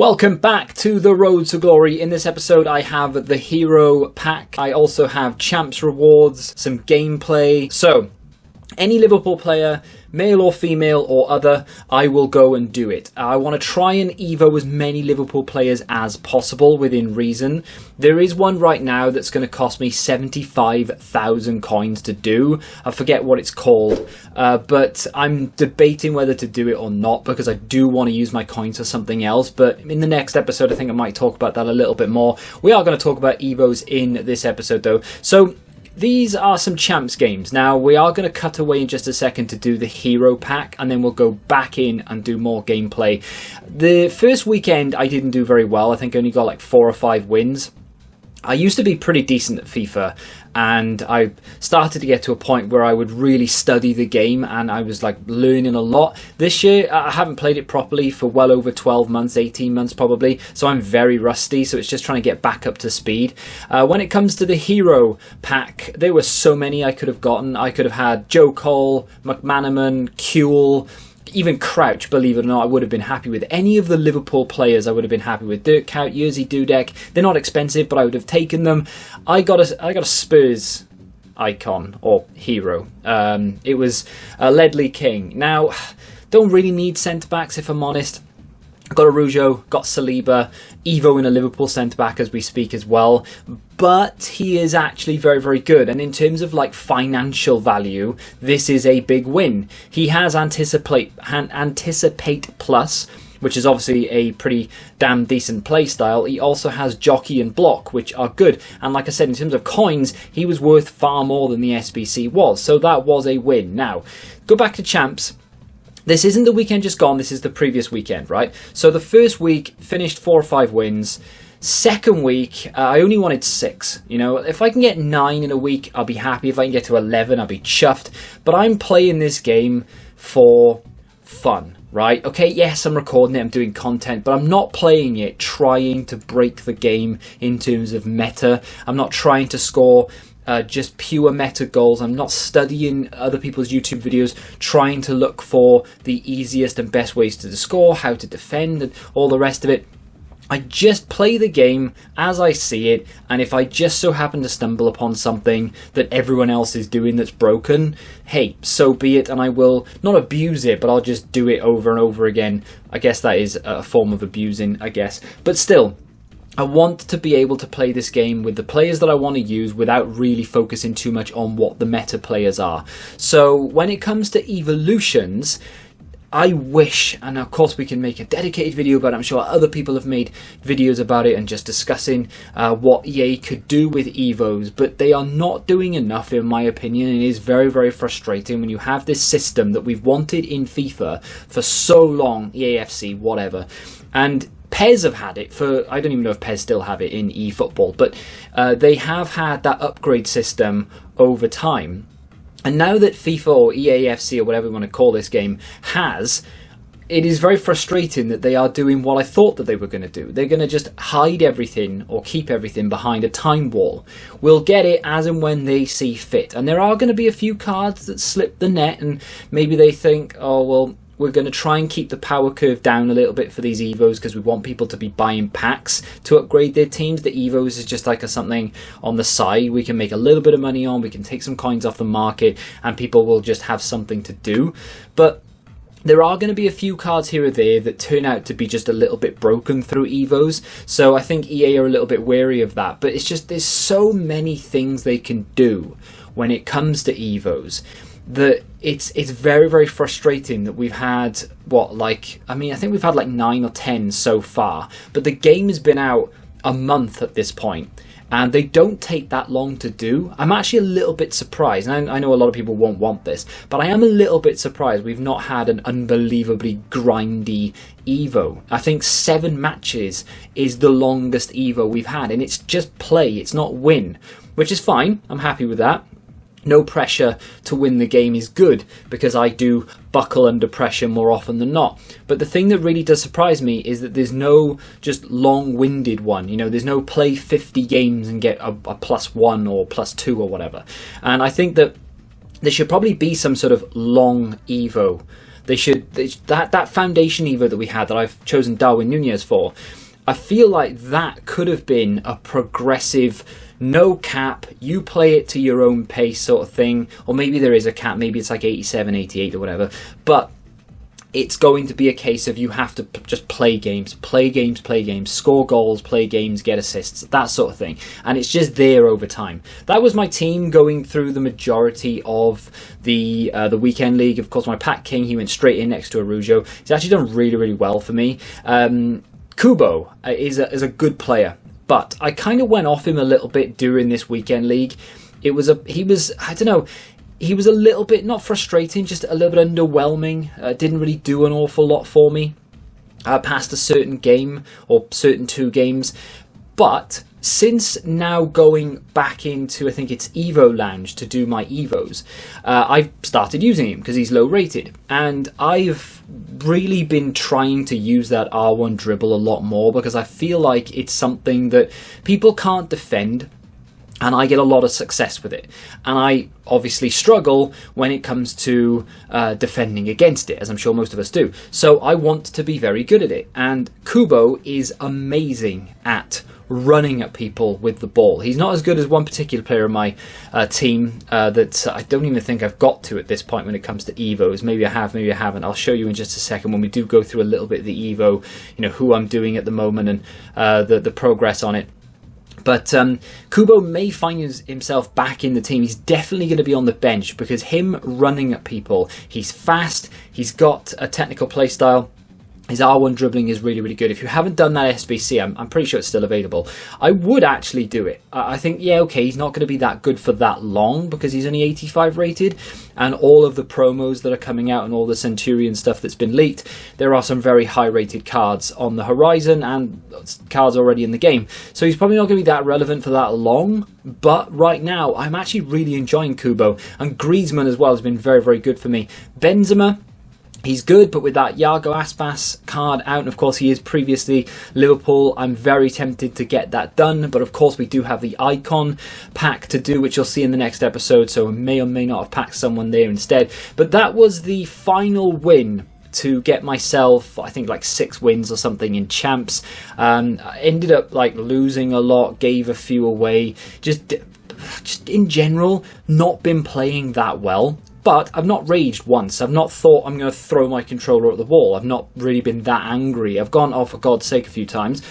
Welcome back to the Road to Glory. In this episode I have the Hero Pack. I also have Champs Rewards, some gameplay. So, any Liverpool player, male or female or other, I will go and do it. I want to try and evo as many Liverpool players as possible within reason. There is one right now that's going to cost me 75,000 coins to do. I forget what it's called, but I'm debating whether to do it or not because I do want to use my coins for something else. But in the next episode, I think I might talk about that a little bit more. We are going to talk about evos in this episode though. So, these are some Champs games. Now, we are going to cut away in just a second to do the Hero Pack, and then we'll go back in and do more gameplay. The first weekend, I didn't do very well. I think I only got like 4 or 5 wins. I used to be pretty decent at FIFA, and I started to get to a point where I would really study the game, and I was like learning a lot. This year, I haven't played it properly for well over 12 months, 18 months probably, so I'm very rusty, so it's just trying to get back up to speed. When it comes to the Hero Pack, there were so many I could have gotten. I could have had Joe Cole, McManaman, Kuehl, even Crouch, believe it or not. I would have been happy with any of the Liverpool players. I would have been happy with Dirk Kuyt, Jerzy Dudek. They're not expensive, but I would have taken them. I got a Spurs icon or hero. It was Ledley King. Now, don't really need centre backs if I'm honest. Got Araujo, got Saliba, Evo in a Liverpool centre-back as we speak as well. But he is actually very, very good. And in terms of like financial value, this is a big win. He has Anticipate Plus, which is obviously a pretty damn decent play style. He also has Jockey and Block, which are good. And like I said, in terms of coins, he was worth far more than the SBC was. So that was a win. Now, go back to Champs. This isn't the weekend just gone, this is the previous weekend, right? So the first week, finished 4 or 5 wins. Second week, I only wanted 6. You know, if I can get 9 in a week, I'll be happy. If I can get to 11, I'll be chuffed. But I'm playing this game for fun, right? Okay, yes, I'm recording it, I'm doing content, but I'm not playing it trying to break the game in terms of meta. I'm not trying to score just pure meta goals. I'm not studying other people's YouTube videos trying to look for the easiest and best ways to score, how to defend and all the rest of it. I just play the game as I see it, and if I just so happen to stumble upon something that everyone else is doing that's broken, hey, so be it, and I will not abuse it, but I'll just do it over and over again. I guess that is a form of abusing, I guess. But still, I want to be able to play this game with the players that I want to use without really focusing too much on what the meta players are. So when it comes to evolutions, I wish, and of course we can make a dedicated video about it, I'm sure other people have made videos about it and just discussing what EA could do with Evos, but they are not doing enough in my opinion. It is very, very frustrating when you have this system that we've wanted in FIFA for so long, EAFC, whatever, and PES have had it for, I don't even know if PES still have it in eFootball, but they have had that upgrade system over time. And now that FIFA or EAFC or whatever we want to call this game has, it is very frustrating that they are doing what I thought that they were going to do. They're going to just hide everything or keep everything behind a time wall. We'll get it as and when they see fit. And there are going to be a few cards that slip the net and maybe they think, oh, well, we're going to try and keep the power curve down a little bit for these Evos because we want people to be buying packs to upgrade their teams. The Evos is just like something on the side we can make a little bit of money on. We can take some coins off the market and people will just have something to do. But there are going to be a few cards here or there that turn out to be just a little bit broken through Evos. So I think EA are a little bit wary of that. But it's just there's so many things they can do when it comes to Evos that it's very, very frustrating that we've had, I think we've had like 9 or 10 so far, but the game has been out a month at this point, and they don't take that long to do. I'm actually a little bit surprised, and I know a lot of people won't want this, but I am a little bit surprised we've not had an unbelievably grindy Evo. I think 7 matches is the longest Evo we've had, and it's just play, it's not win, which is fine. I'm happy with that. No pressure to win the game is good because I do buckle under pressure more often than not. But the thing that really does surprise me is that there's no just long-winded one. You know, there's no play 50 games and get a +1 or +2 or whatever. And I think that there should probably be some sort of long Evo That foundation Evo that we had, that I've chosen Darwin Nunez for, I feel like that could have been a progressive, no cap, you play it to your own pace sort of thing. Or maybe there is a cap, maybe it's like 87, 88 or whatever. But it's going to be a case of you have to just play games, score goals, play games, get assists, that sort of thing. And it's just there over time. That was my team going through the majority of the weekend league. Of course, my Pack King, he went straight in next to Arujo. He's actually done really, really well for me. Kubo is a good player, but I kind of went off him a little bit during this weekend league. He was a little bit, not frustrating, just a little bit underwhelming. Didn't really do an awful lot for me past a certain game or certain 2 games. But since now going back into, I think it's Evo Lounge to do my Evos, I've started using him because he's low rated. And I've really been trying to use that R1 dribble a lot more because I feel like it's something that people can't defend. And I get a lot of success with it. And I obviously struggle when it comes to defending against it, as I'm sure most of us do. So I want to be very good at it. And Kubo is amazing at running at people with the ball. He's not as good as one particular player in my team that I don't even think I've got to at this point when it comes to Evos. Maybe I have, maybe I haven't. I'll show you in just a second when we do go through a little bit of the Evo, who I'm doing at the moment and the progress on it. But Kubo may find himself back in the team. He's definitely going to be on the bench because him running at people, he's fast, he's got a technical play style. His R1 dribbling is really, really good. If you haven't done that SBC, I'm pretty sure it's still available. I would actually do it. I think, yeah, okay, he's not going to be that good for that long because he's only 85 rated. And all of the promos that are coming out and all the Centurion stuff that's been leaked, there are some very high rated cards on the horizon and cards already in the game. So he's probably not going to be that relevant for that long. But right now, I'm actually really enjoying Kubo. And Griezmann as well has been very, very good for me. Benzema, he's good, but with that Iago Aspas card out, and of course he is previously Liverpool, I'm very tempted to get that done. But of course we do have the icon pack to do, which you'll see in the next episode, so I may or may not have packed someone there instead. But that was the final win to get myself, I think, like 6 wins or something in champs. I ended up like losing a lot, gave a few away, just in general not been playing that well. But I've not raged once. I've not thought I'm going to throw my controller at the wall. I've not really been that angry. I've gone off for God's sake a few times.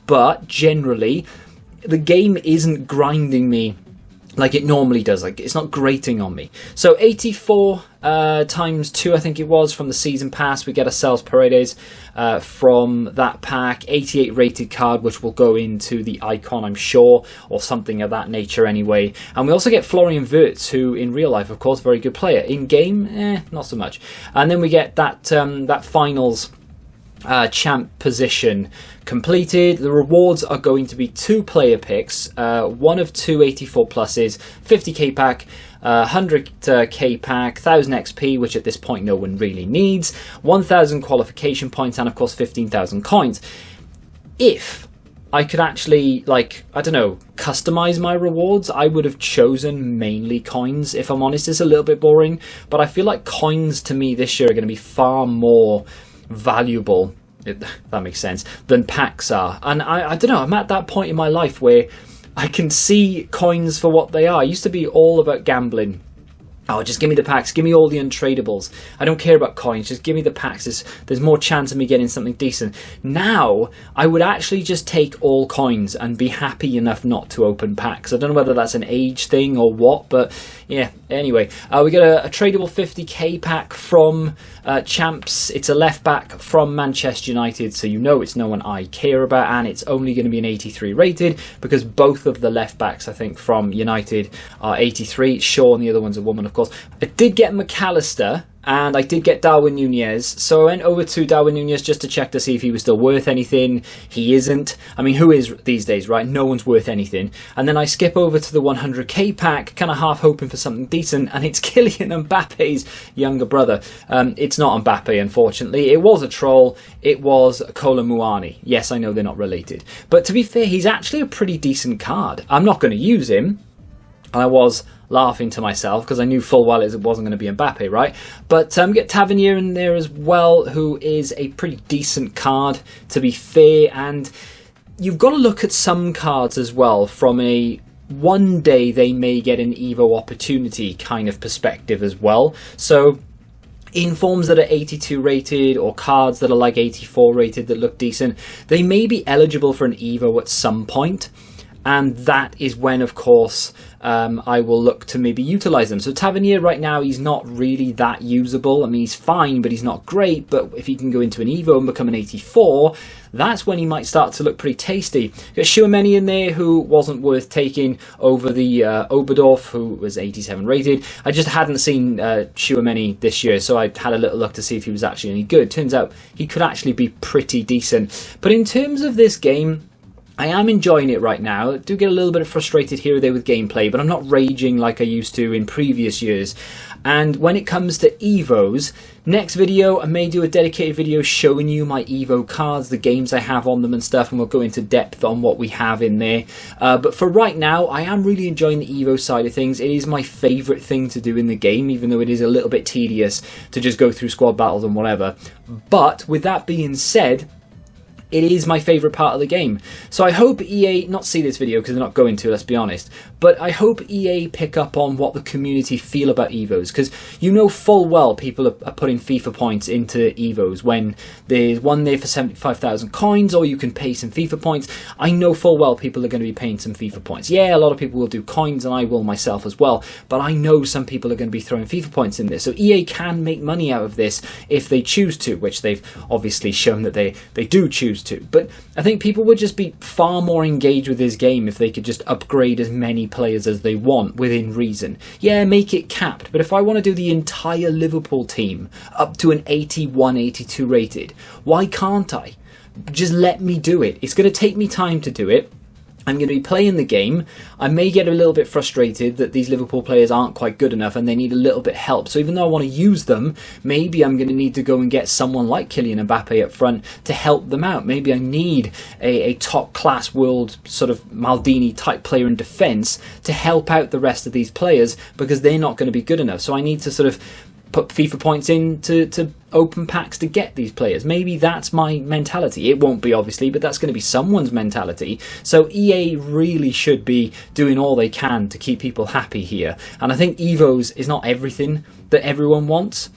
But generally, the game isn't grinding me like it normally does. Like, it's not grating on me. So 84 times 2, I think it was, from the season pass. We get ourselves Paredes from that pack. 88 rated card, which will go into the icon, I'm sure, or something of that nature anyway. And we also get Florian Wirtz, who in real life, of course, very good player. In game, not so much. And then we get that finals champ position completed. The rewards are going to be 2 player picks, one of 2 84 pluses, 50k pack, 100k pack, 1000 XP, which at this point no one really needs, 1000 qualification points, and of course 15,000 coins. If I could actually, customize my rewards, I would have chosen mainly coins. If I'm honest, it's a little bit boring, but I feel like coins to me this year are going to be far more valuable, if that makes sense, than packs are. And I don't know, I'm at that point in my life where I can see coins for what they are. I used to be all about gambling. Oh, just give me the packs, give me all the untradables. I don't care about coins, just give me the packs. There's more chance of me getting something decent. Now, I would actually just take all coins and be happy enough not to open packs. I don't know whether that's an age thing or what, but yeah, anyway. We get a tradable 50k pack from Champs. It's a left back from Manchester United, so you know it's no one I care about, and it's only going to be an 83 rated, because both of the left backs, I think, from United are 83. Shaw and the other one's a woman, of course. I did get McAllister, and I did get Darwin Nunez, so I went over to Darwin Nunez just to check to see if he was still worth anything. He isn't. I mean, who is these days, right? No one's worth anything. And then I skip over to the 100k pack, kind of half hoping for something decent, and it's Kylian Mbappe's younger brother. It's not Mbappe, unfortunately. It was a troll. It was Kolo Muani. Yes, I know they're not related. But to be fair, he's actually a pretty decent card. I'm not going to use him. And I was laughing to myself because I knew full well it wasn't going to be Mbappe, right? But get Tavernier in there as well, who is a pretty decent card, to be fair. And you've got to look at some cards as well from a one day they may get an Evo opportunity kind of perspective as well. So in forms that are 82 rated or cards that are like 84 rated that look decent, they may be eligible for an Evo at some point. And that is when, of course, I will look to maybe utilize them. So Tavernier right now, he's not really that usable. I mean, he's fine, but he's not great. But if he can go into an Evo and become an 84, that's when he might start to look pretty tasty. Got Chouameni in there, who wasn't worth taking over the Oberdorf, who was 87 rated. I just hadn't seen Chouameni this year, so I had a little look to see if he was actually any good. Turns out he could actually be pretty decent. But in terms of this game, I am enjoying it right now. I do get a little bit frustrated here or there with gameplay, but I'm not raging like I used to in previous years. And when it comes to Evos, next video I may do a dedicated video showing you my Evo cards, the games I have on them and stuff, and we'll go into depth on what we have in there. But for right now, I am really enjoying the Evo side of things. It is my favourite thing to do in the game, even though it is a little bit tedious to just go through squad battles and whatever. But with that being said, it is my favourite part of the game. So I hope EA, not see this video because they're not going to, let's be honest, but I hope EA pick up on what the community feel about Evos, because you know full well people are putting FIFA points into Evos when there's one there for 75,000 coins, or you can pay some FIFA points. I know full well people are going to be paying some FIFA points. Yeah, a lot of people will do coins, and I will myself as well, but I know some people are going to be throwing FIFA points in this. So EA can make money out of this if they choose to, which they've obviously shown that they do choose to. But I think people would just be far more engaged with this game if they could just upgrade as many players as they want within reason. Yeah, make it capped, but if I want to do the entire Liverpool team up to an 81, 82 rated, why can't I? Just let me do it. It's going to take me time to do it. I'm going to be playing the game. I may get a little bit frustrated that these Liverpool players aren't quite good enough and they need a little bit of help. So even though I want to use them, maybe I'm going to need to go and get someone like Kylian Mbappe up front to help them out. Maybe I need a top-class world sort of Maldini-type player in defence to help out the rest of these players because they're not going to be good enough. So I need to sort of put FIFA points in to open packs to get these players. Maybe that's my mentality. It won't be, obviously, but that's going to be someone's mentality. So EA really should be doing all they can to keep people happy here. And I think Evos is not everything that everyone wants,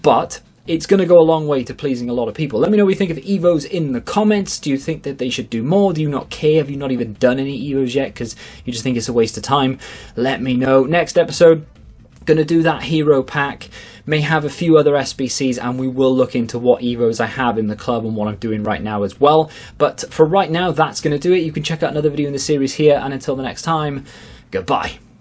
but it's going to go a long way to pleasing a lot of people. Let me know what you think of Evos in the comments. Do you think that they should do more? Do you not care? Have you not even done any Evos yet because you just think it's a waste of time? Let me know. Next episode, going to do that hero pack. May have a few other SBCs, and we will look into what Evos I have in the club and what I'm doing right now as well. But for right now, that's going to do it. You can check out another video in the series here, and until the next time, goodbye.